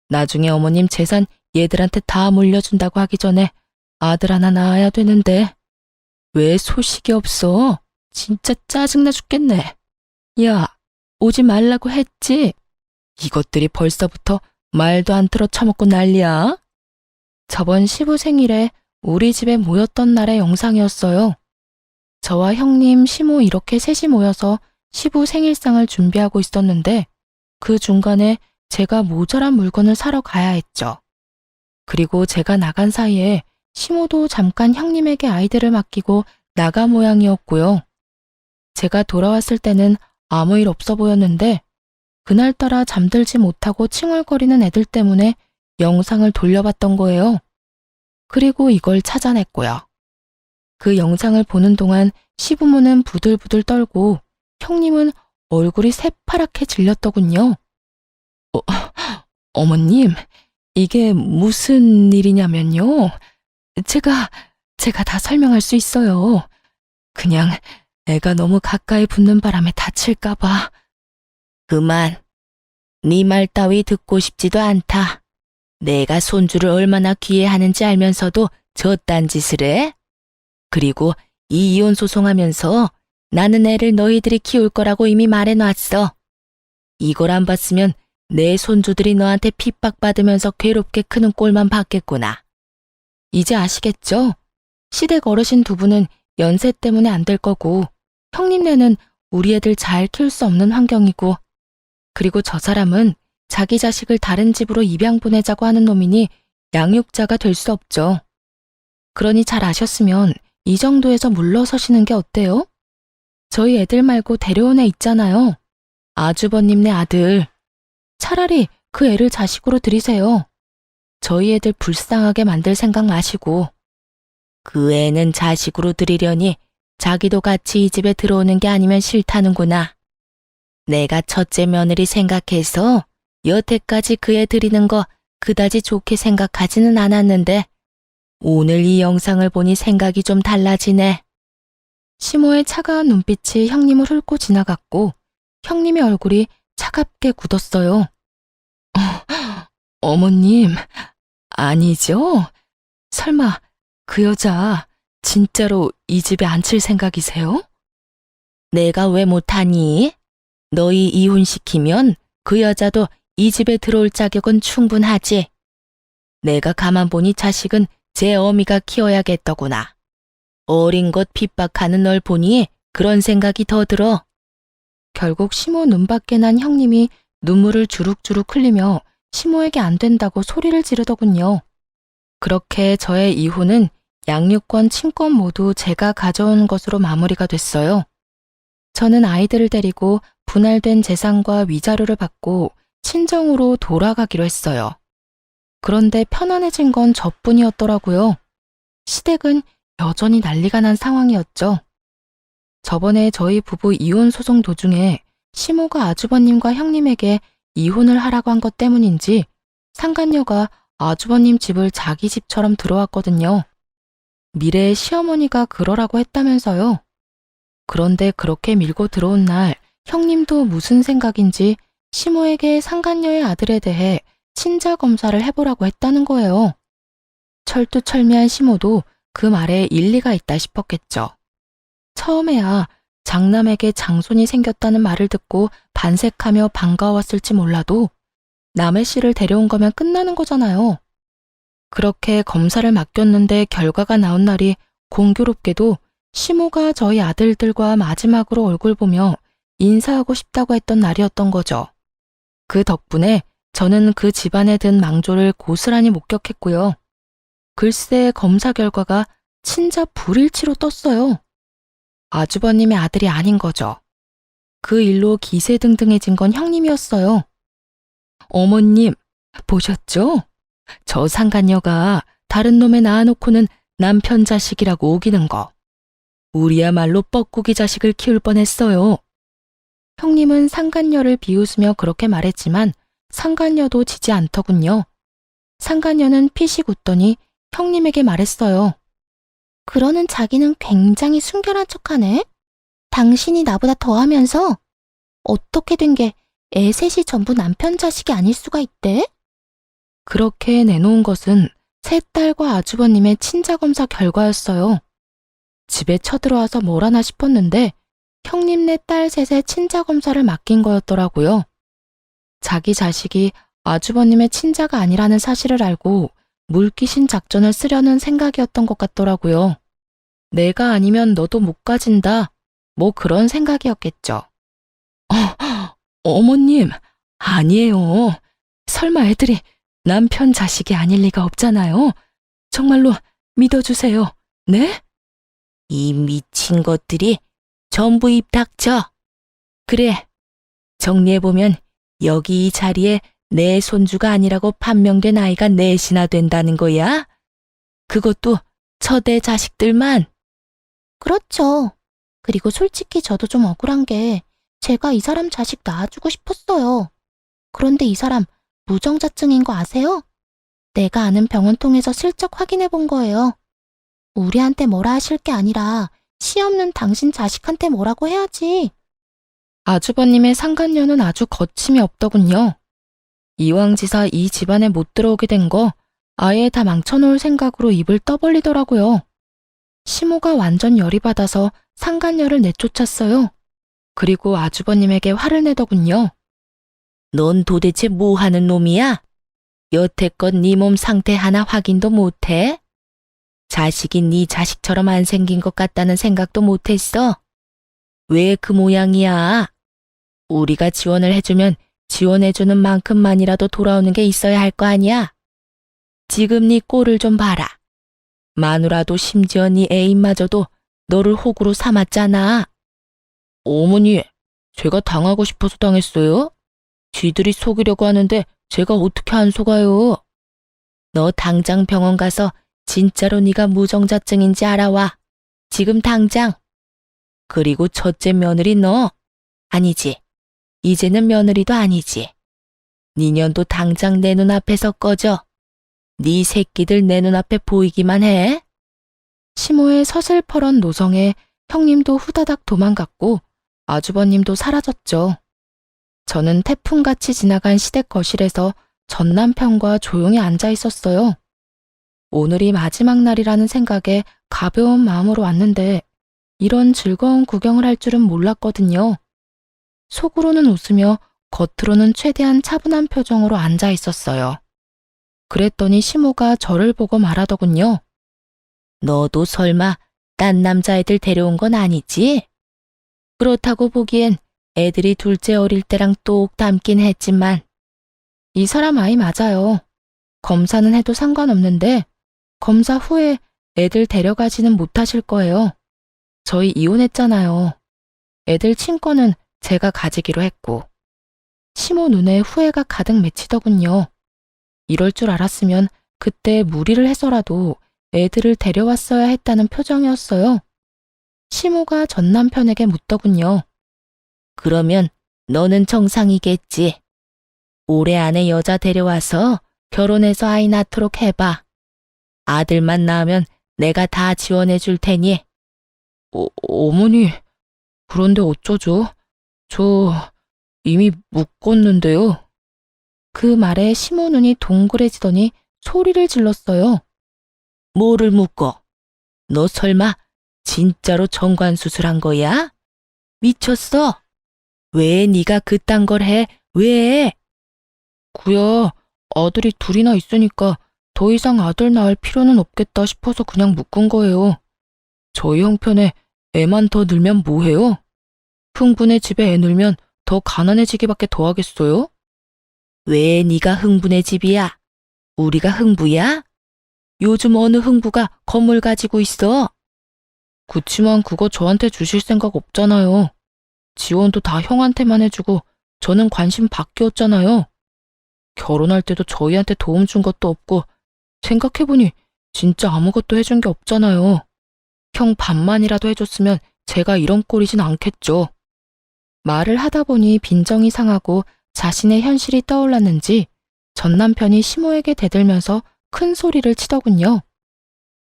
나중에 어머님 재산 얘들한테 다 물려준다고 하기 전에 아들 하나 낳아야 되는데 왜 소식이 없어? 진짜 짜증나 죽겠네. 야, 오지 말라고 했지? 이것들이 벌써부터 말도 안 들어 처먹고 난리야. 저번 시부 생일에 우리 집에 모였던 날의 영상이었어요. 저와 형님, 시모 이렇게 셋이 모여서 시부 생일상을 준비하고 있었는데 그 중간에 제가 모자란 물건을 사러 가야 했죠. 그리고 제가 나간 사이에 시모도 잠깐 형님에게 아이들을 맡기고 나가 모양이었고요. 제가 돌아왔을 때는 아무 일 없어 보였는데 그날따라 잠들지 못하고 칭얼거리는 애들 때문에 영상을 돌려봤던 거예요. 그리고 이걸 찾아냈고요. 그 영상을 보는 동안 시부모는 부들부들 떨고 형님은 얼굴이 새파랗게 질렸더군요. 어머님, 이게 무슨 일이냐면요. 제가 다 설명할 수 있어요. 그냥 애가 너무 가까이 붙는 바람에 다칠까봐. 그만. 네 말 따위 듣고 싶지도 않다. 내가 손주를 얼마나 귀해하는지 알면서도 저딴 짓을 해? 그리고 이 이혼 소송하면서 나는 애를 너희들이 키울 거라고 이미 말해놨어. 이걸 안 봤으면 내 손주들이 너한테 핍박받으면서 괴롭게 크는 꼴만 봤겠구나. 이제 아시겠죠? 시댁 어르신 두 분은 연세 때문에 안 될 거고 형님네는 우리 애들 잘 키울 수 없는 환경이고 그리고 저 사람은 자기 자식을 다른 집으로 입양 보내자고 하는 놈이니 양육자가 될 수 없죠. 그러니 잘 아셨으면 이 정도에서 물러서시는 게 어때요? 저희 애들 말고 데려온 애 있잖아요. 아주버님네 아들. 차라리 그 애를 자식으로 들이세요. 저희 애들 불쌍하게 만들 생각 마시고. 그 애는 자식으로 들이려니 자기도 같이 이 집에 들어오는 게 아니면 싫다는구나. 내가 첫째 며느리 생각해서 여태까지 그 애 들이는 거 그다지 좋게 생각하지는 않았는데 오늘 이 영상을 보니 생각이 좀 달라지네. 시모의 차가운 눈빛이 형님을 훑고 지나갔고 형님의 얼굴이 차갑게 굳었어요. 어머님, 아니죠? 설마 그 여자 진짜로 이 집에 앉힐 생각이세요? 내가 왜 못하니? 너희 이혼시키면 그 여자도 이 집에 들어올 자격은 충분하지. 내가 가만 보니 자식은 제 어미가 키워야겠더구나. 어린 것 핍박하는 널 보니 그런 생각이 더 들어. 결국 시모 눈밖에 난 형님이 눈물을 주룩주룩 흘리며 시모에게 안 된다고 소리를 지르더군요. 그렇게 저의 이혼은 양육권, 친권 모두 제가 가져온 것으로 마무리가 됐어요. 저는 아이들을 데리고 분할된 재산과 위자료를 받고 친정으로 돌아가기로 했어요. 그런데 편안해진 건 저뿐이었더라고요. 시댁은 여전히 난리가 난 상황이었죠. 저번에 저희 부부 이혼 소송 도중에 시모가 아주버님과 형님에게 이혼을 하라고 한 것 때문인지 상간녀가 아주버님 집을 자기 집처럼 들어왔거든요. 미래의 시어머니가 그러라고 했다면서요. 그런데 그렇게 밀고 들어온 날 형님도 무슨 생각인지 시모에게 상간녀의 아들에 대해 친자 검사를 해보라고 했다는 거예요. 철두철미한 시모도 그 말에 일리가 있다 싶었겠죠. 처음에야 장남에게 장손이 생겼다는 말을 듣고 반색하며 반가웠을지 몰라도 남의 씨를 데려온 거면 끝나는 거잖아요. 그렇게 검사를 맡겼는데 결과가 나온 날이 공교롭게도 시모가 저희 아들들과 마지막으로 얼굴 보며 인사하고 싶다고 했던 날이었던 거죠. 그 덕분에 저는 그 집안에 든 망조를 고스란히 목격했고요. 글쎄 검사 결과가 친자 불일치로 떴어요. 아주버님의 아들이 아닌 거죠. 그 일로 기세등등해진 건 형님이었어요. 어머님, 보셨죠? 저 상간녀가 다른 놈에 낳아놓고는 남편 자식이라고 우기는 거. 우리야말로 뻐꾸기 자식을 키울 뻔했어요. 형님은 상간녀를 비웃으며 그렇게 말했지만 상간녀도 지지 않더군요. 상간녀는 피식 웃더니 형님에게 말했어요. 그러는 자기는 굉장히 순결한 척하네. 당신이 나보다 더하면서 어떻게 된 게 애 셋이 전부 남편 자식이 아닐 수가 있대? 그렇게 내놓은 것은 세 딸과 아주버님의 친자검사 결과였어요. 집에 쳐들어와서 뭘 하나 싶었는데 형님네 딸 셋의 친자검사를 맡긴 거였더라고요. 자기 자식이 아주버님의 친자가 아니라는 사실을 알고 물귀신 작전을 쓰려는 생각이었던 것 같더라고요. 내가 아니면 너도 못 가진다. 뭐 그런 생각이었겠죠. 어머님, 아니에요. 설마 애들이 남편 자식이 아닐 리가 없잖아요. 정말로 믿어주세요. 네? 이 미친 것들이 전부 입 닥쳐. 그래, 정리해보면 여기 이 자리에 내 손주가 아니라고 판명된 아이가 넷이나 된다는 거야? 그것도 처대 자식들만. 그렇죠. 그리고 솔직히 저도 좀 억울한 게 제가 이 사람 자식 낳아주고 싶었어요. 그런데 이 사람 무정자증인 거 아세요? 내가 아는 병원 통해서 슬쩍 확인해 본 거예요. 우리한테 뭐라 하실 게 아니라 시 없는 당신 자식한테 뭐라고 해야지. 아주버님의 상간녀는 아주 거침이 없더군요. 이왕지사 이 집안에 못 들어오게 된 거 아예 다 망쳐놓을 생각으로 입을 떠벌리더라고요. 시모가 완전 열이 받아서 상간녀를 내쫓았어요. 그리고 아주버님에게 화를 내더군요. 넌 도대체 뭐 하는 놈이야? 여태껏 네 몸 상태 하나 확인도 못해? 자식이 네 자식처럼 안 생긴 것 같다는 생각도 못했어? 왜 그 모양이야? 우리가 지원을 해주면 지원해주는 만큼만이라도 돌아오는 게 있어야 할 거 아니야? 지금 네 꼴을 좀 봐라. 마누라도 심지어 네 애인마저도 너를 호구로 삼았잖아. 어머니, 제가 당하고 싶어서 당했어요? 쥐들이 속이려고 하는데 제가 어떻게 안 속아요? 너 당장 병원 가서 진짜로 네가 무정자증인지 알아와. 지금 당장. 그리고 첫째 며느리 너. 아니지. 이제는 며느리도 아니지. 네 년도 당장 내 눈앞에서 꺼져. 네 새끼들 내 눈앞에 보이기만 해. 시모의 서슬퍼런 노성에 형님도 후다닥 도망갔고 아주버님도 사라졌죠. 저는 태풍같이 지나간 시댁 거실에서 전 남편과 조용히 앉아 있었어요. 오늘이 마지막 날이라는 생각에 가벼운 마음으로 왔는데 이런 즐거운 구경을 할 줄은 몰랐거든요. 속으로는 웃으며 겉으로는 최대한 차분한 표정으로 앉아 있었어요. 그랬더니 시모가 저를 보고 말하더군요. 너도 설마 딴 남자애들 데려온 건 아니지? 그렇다고 보기엔 애들이 둘째 어릴 때랑 똑 닮긴 했지만. 이 사람 아이 맞아요. 검사는 해도 상관없는데 검사 후에 애들 데려가지는 못하실 거예요. 저희 이혼했잖아요. 애들 친권은 제가 가지기로 했고. 시모 눈에 후회가 가득 맺히더군요. 이럴 줄 알았으면 그때 무리를 해서라도 애들을 데려왔어야 했다는 표정이었어요. 시모가 전 남편에게 묻더군요. 그러면 너는 정상이겠지. 올해 안에 여자 데려와서 결혼해서 아이 낳도록 해봐. 아들만 낳으면 내가 다 지원해 줄 테니. 어머니, 그런데 어쩌죠? 저 이미 묶었는데요. 그 말에 시모 눈이 동그래지더니 소리를 질렀어요. 뭐를 묶어? 너 설마 진짜로 정관 수술한 거야? 미쳤어? 왜 네가 그딴 걸 해? 왜? 그야 아들이 둘이나 있으니까 더 이상 아들 낳을 필요는 없겠다 싶어서 그냥 묶은 거예요. 저희 형편에 애만 더 늘면 뭐해요? 흥분의 집에 애 늘면 더 가난해지기밖에 더 하겠어요? 왜 네가 흥분의 집이야? 우리가 흥부야? 요즘 어느 흥부가 건물 가지고 있어? 그치만 그거 저한테 주실 생각 없잖아요. 지원도 다 형한테만 해주고 저는 관심 바뀌었잖아요. 결혼할 때도 저희한테 도움 준 것도 없고 생각해보니 진짜 아무것도 해준 게 없잖아요. 형 반만이라도 해줬으면 제가 이런 꼴이진 않겠죠. 말을 하다 보니 빈정이 상하고 자신의 현실이 떠올랐는지 전 남편이 시모에게 대들면서 큰 소리를 치더군요.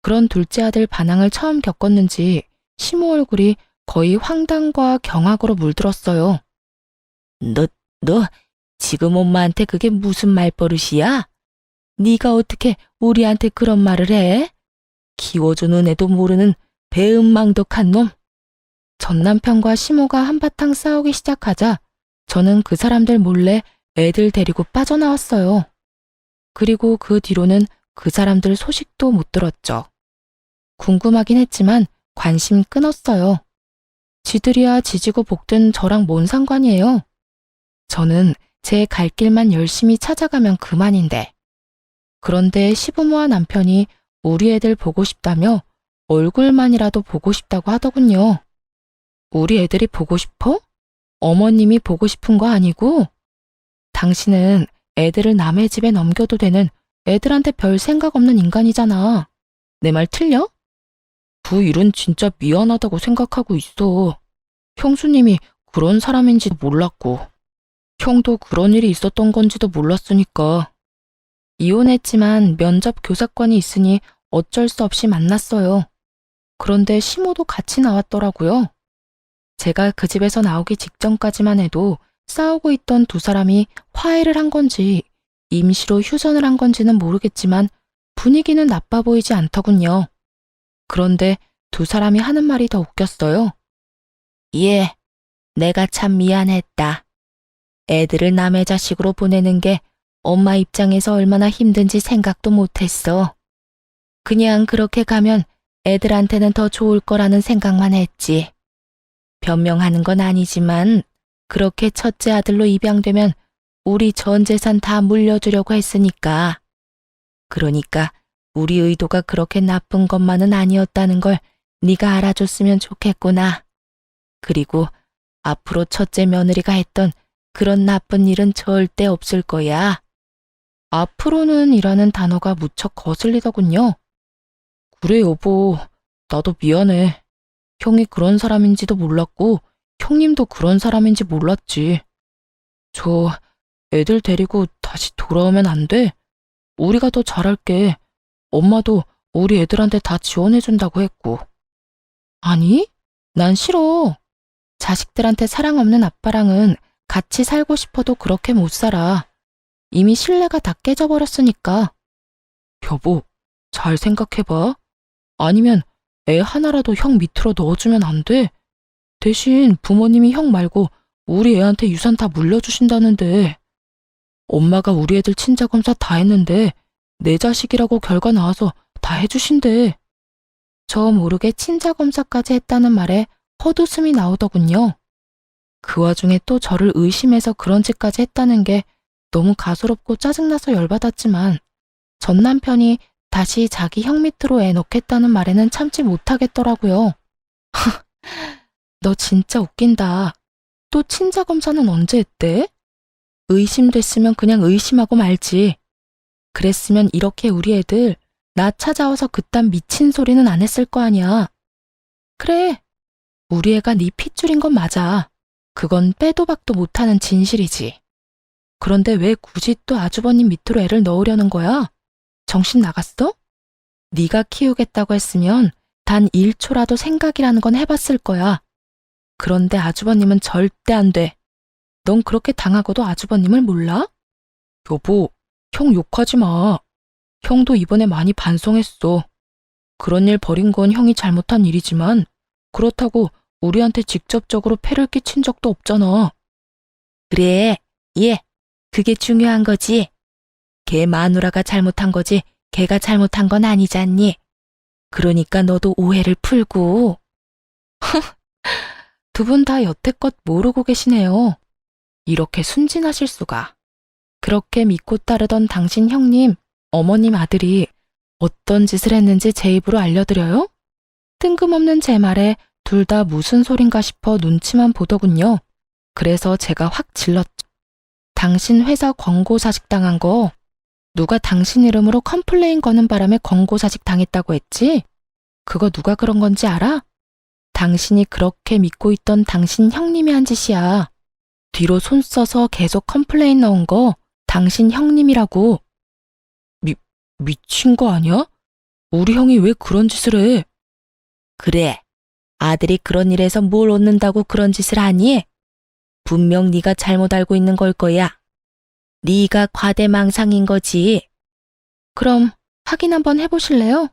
그런 둘째 아들 반항을 처음 겪었는지 시모 얼굴이 거의 황당과 경악으로 물들었어요. 너 지금 엄마한테 그게 무슨 말버릇이야? 네가 어떻게 우리한테 그런 말을 해? 키워주는 애도 모르는 배은망덕한 놈. 전 남편과 시모가 한바탕 싸우기 시작하자 저는 그 사람들 몰래 애들 데리고 빠져나왔어요. 그리고 그 뒤로는 그 사람들 소식도 못 들었죠. 궁금하긴 했지만 관심 끊었어요. 지들이야 지지고 볶든 저랑 뭔 상관이에요. 저는 제 갈 길만 열심히 찾아가면 그만인데. 그런데 시부모와 남편이 우리 애들 보고 싶다며 얼굴만이라도 보고 싶다고 하더군요. 우리 애들이 보고 싶어? 어머님이 보고 싶은 거 아니고? 당신은 애들을 남의 집에 넘겨도 되는 애들한테 별 생각 없는 인간이잖아. 내 말 틀려? 그 일은 진짜 미안하다고 생각하고 있어. 형수님이 그런 사람인지도 몰랐고, 형도 그런 일이 있었던 건지도 몰랐으니까. 이혼했지만 면접 교사권이 있으니 어쩔 수 없이 만났어요. 그런데 시모도 같이 나왔더라고요. 제가 그 집에서 나오기 직전까지만 해도 싸우고 있던 두 사람이 화해를 한 건지 임시로 휴전을 한 건지는 모르겠지만 분위기는 나빠 보이지 않더군요. 그런데 두 사람이 하는 말이 더 웃겼어요. 예, 내가 참 미안했다. 애들을 남의 자식으로 보내는 게 엄마 입장에서 얼마나 힘든지 생각도 못했어. 그냥 그렇게 가면 애들한테는 더 좋을 거라는 생각만 했지. 변명하는 건 아니지만 그렇게 첫째 아들로 입양되면 우리 전 재산 다 물려주려고 했으니까. 그러니까 우리 의도가 그렇게 나쁜 것만은 아니었다는 걸 네가 알아줬으면 좋겠구나. 그리고 앞으로 첫째 며느리가 했던 그런 나쁜 일은 절대 없을 거야. 앞으로는 이라는 단어가 무척 거슬리더군요. 그래, 여보. 나도 미안해. 형이 그런 사람인지도 몰랐고, 형님도 그런 사람인지 몰랐지. 저 애들 데리고 다시 돌아오면 안 돼? 우리가 더 잘할게. 엄마도 우리 애들한테 다 지원해준다고 했고. 아니, 난 싫어. 자식들한테 사랑 없는 아빠랑은 같이 살고 싶어도 그렇게 못 살아. 이미 신뢰가 다 깨져버렸으니까. 여보, 잘 생각해봐. 아니면 애 하나라도 형 밑으로 넣어주면 안 돼? 대신 부모님이 형 말고 우리 애한테 유산 다 물려주신다는데. 엄마가 우리 애들 친자검사 다 했는데 내 자식이라고 결과 나와서 다 해주신대. 저 모르게 친자검사까지 했다는 말에 헛웃음이 나오더군요. 그 와중에 또 저를 의심해서 그런 짓까지 했다는 게 너무 가소롭고 짜증나서 열받았지만 전 남편이 다시 자기 형 밑으로 애 넣겠다는 말에는 참지 못하겠더라고요. 너 진짜 웃긴다. 또 친자검사는 언제 했대? 의심됐으면 그냥 의심하고 말지. 그랬으면 이렇게 우리 애들 나 찾아와서 그딴 미친 소리는 안 했을 거 아니야. 그래, 우리 애가 네 핏줄인 건 맞아. 그건 빼도 박도 못하는 진실이지. 그런데 왜 굳이 또 아주버님 밑으로 애를 넣으려는 거야? 정신 나갔어? 네가 키우겠다고 했으면 단 1초라도 생각이라는 건 해봤을 거야. 그런데 아주버님은 절대 안 돼. 넌 그렇게 당하고도 아주버님을 몰라? 여보, 형 욕하지 마. 형도 이번에 많이 반성했어. 그런 일 벌인 건 형이 잘못한 일이지만 그렇다고 우리한테 직접적으로 폐를 끼친 적도 없잖아. 그래, 그게 중요한 거지. 걔 마누라가 잘못한 거지 걔가 잘못한 건 아니잖니. 그러니까 너도 오해를 풀고. 두 분 다 여태껏 모르고 계시네요. 이렇게 순진하실 수가. 그렇게 믿고 따르던 당신 형님, 어머님 아들이 어떤 짓을 했는지 제 입으로 알려드려요? 뜬금없는 제 말에 둘 다 무슨 소린가 싶어 눈치만 보더군요. 그래서 제가 확 질렀죠. 당신 회사 권고사직 당한 거 누가 당신 이름으로 컴플레인 거는 바람에 권고사직 당했다고 했지? 그거 누가 그런 건지 알아? 당신이 그렇게 믿고 있던 당신 형님이 한 짓이야. 뒤로 손 써서 계속 컴플레인 넣은 거 당신 형님이라고. 미친 거 아니야? 우리 형이 왜 그런 짓을 해? 그래, 아들이 그런 일에서 뭘 얻는다고 그런 짓을 하니? 분명 네가 잘못 알고 있는 걸 거야. 네가 과대망상인 거지. 그럼 확인 한번 해보실래요?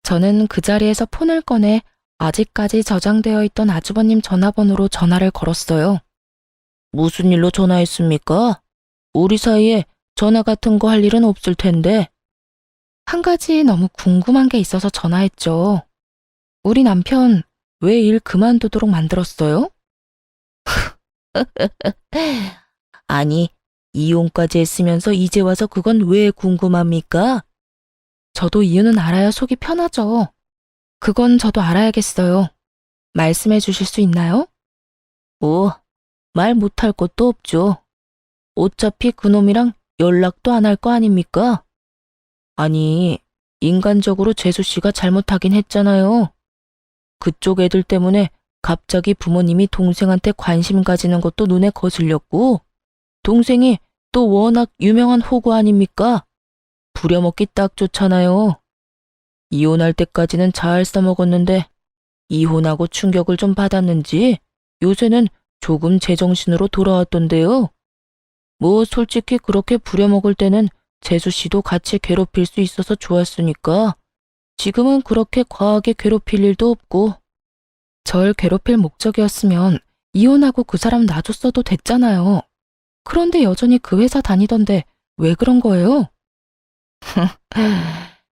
저는 그 자리에서 폰을 꺼내 아직까지 저장되어 있던 아주버님 전화번호로 전화를 걸었어요. 무슨 일로 전화했습니까? 우리 사이에 전화 같은 거 할 일은 없을 텐데. 한 가지 너무 궁금한 게 있어서 전화했죠. 우리 남편 왜 일 그만두도록 만들었어요? 아니, 이혼까지 했으면서 이제 와서 그건 왜 궁금합니까? 저도 이유는 알아야 속이 편하죠. 그건 저도 알아야겠어요. 말씀해 주실 수 있나요? 말 못할 것도 없죠. 어차피 그놈이랑 연락도 안 할 거 아닙니까? 아니, 인간적으로 재수 씨가 잘못하긴 했잖아요. 그쪽 애들 때문에 갑자기 부모님이 동생한테 관심 가지는 것도 눈에 거슬렸고, 동생이 또 워낙 유명한 호구 아닙니까? 부려먹기 딱 좋잖아요. 이혼할 때까지는 잘 써먹었는데 이혼하고 충격을 좀 받았는지 요새는 조금 제정신으로 돌아왔던데요. 뭐 솔직히 그렇게 부려먹을 때는 재수 씨도 같이 괴롭힐 수 있어서 좋았으니까 지금은 그렇게 과하게 괴롭힐 일도 없고. 절 괴롭힐 목적이었으면 이혼하고 그 사람 놔줬어도 됐잖아요. 그런데 여전히 그 회사 다니던데 왜 그런 거예요?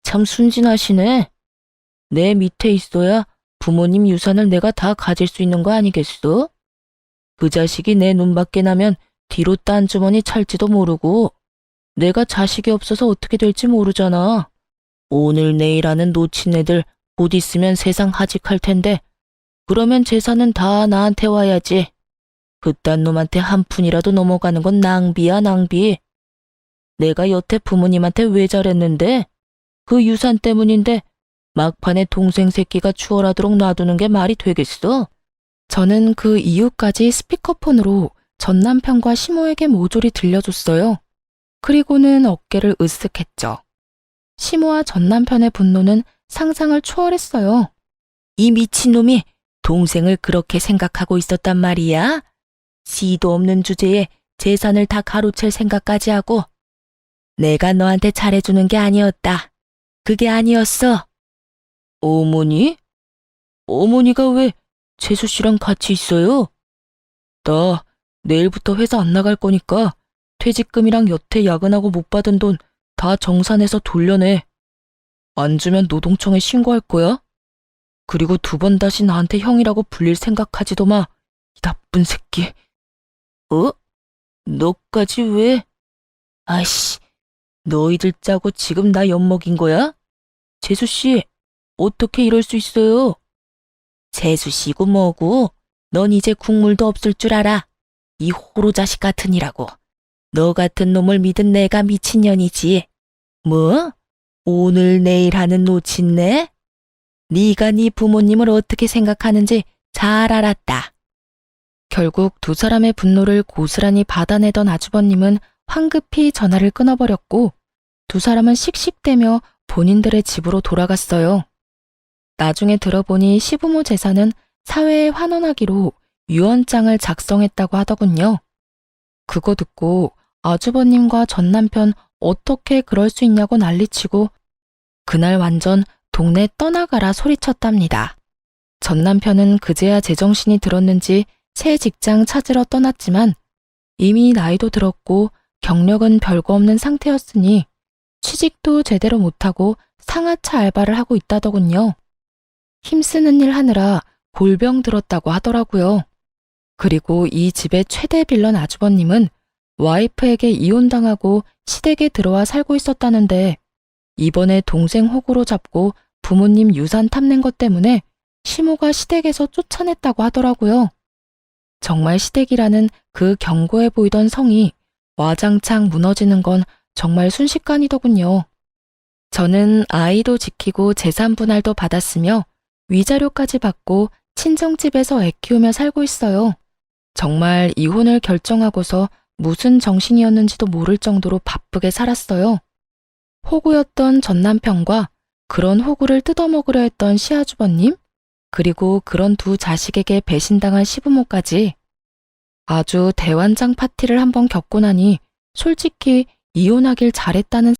참 순진하시네. 내 밑에 있어야 부모님 유산을 내가 다 가질 수 있는 거 아니겠어? 그 자식이 내 눈밖에 나면 뒤로 딴 주머니 찰지도 모르고 내가 자식이 없어서 어떻게 될지 모르잖아. 오늘 내일 하는 놓친 애들 곧 있으면 세상 하직할 텐데 그러면 재산은 다 나한테 와야지. 그딴 놈한테 한 푼이라도 넘어가는 건 낭비야, 낭비. 내가 여태 부모님한테 왜 잘했는데? 그 유산 때문인데 막판에 동생 새끼가 추월하도록 놔두는 게 말이 되겠어? 저는 그 이유까지 스피커폰으로 전 남편과 시모에게 모조리 들려줬어요. 그리고는 어깨를 으쓱했죠. 시모와 전 남편의 분노는 상상을 초월했어요. 이 미친놈이 동생을 그렇게 생각하고 있었단 말이야? 씨도 없는 주제에 재산을 다 가로챌 생각까지 하고 내가 너한테 잘해주는 게 아니었다. 그게 아니었어. 어머니? 어머니가 왜 재수 씨랑 같이 있어요? 나 내일부터 회사 안 나갈 거니까 퇴직금이랑 여태 야근하고 못 받은 돈 다 정산해서 돌려내. 안 주면 노동청에 신고할 거야? 그리고 2번 다시 나한테 형이라고 불릴 생각하지도 마. 이 나쁜 새끼. 어? 너까지 왜? 아이씨, 너희들 짜고 지금 나 엿먹인 거야? 재수씨, 어떻게 이럴 수 있어요? 재수씨고 뭐고, 넌 이제 국물도 없을 줄 알아. 이 호로 자식 같으니라고. 너 같은 놈을 믿은 내가 미친년이지. 뭐? 오늘 내일 하는 노친네? 네가 네 부모님을 어떻게 생각하는지 잘 알았다. 결국 두 사람의 분노를 고스란히 받아내던 아주버님은 황급히 전화를 끊어버렸고 두 사람은 씩씩대며 본인들의 집으로 돌아갔어요. 나중에 들어보니 시부모 재산은 사회에 환원하기로 유언장을 작성했다고 하더군요. 그거 듣고 아주버님과 전 남편 어떻게 그럴 수 있냐고 난리치고 그날 완전 동네 떠나가라 소리쳤답니다. 전 남편은 그제야 제정신이 들었는지 새 직장 찾으러 떠났지만 이미 나이도 들었고 경력은 별거 없는 상태였으니 취직도 제대로 못하고 상하차 알바를 하고 있다더군요. 힘쓰는 일 하느라 골병 들었다고 하더라고요. 그리고 이 집의 최대 빌런 아주버님은 와이프에게 이혼당하고 시댁에 들어와 살고 있었다는데 이번에 동생 호구로 잡고 부모님 유산 탐낸 것 때문에 시모가 시댁에서 쫓아냈다고 하더라고요. 정말 시댁이라는 그 견고해 보이던 성이 와장창 무너지는 건 정말 순식간이더군요. 저는 아이도 지키고 재산 분할도 받았으며 위자료까지 받고 친정집에서 애 키우며 살고 있어요. 정말 이혼을 결정하고서 무슨 정신이었는지도 모를 정도로 바쁘게 살았어요. 호구였던 전 남편과 그런 호구를 뜯어먹으려 했던 시아주버님, 그리고 그런 두 자식에게 배신당한 시부모까지 아주 대환장 파티를 한번 겪고 나니 솔직히 이혼하길 잘했다는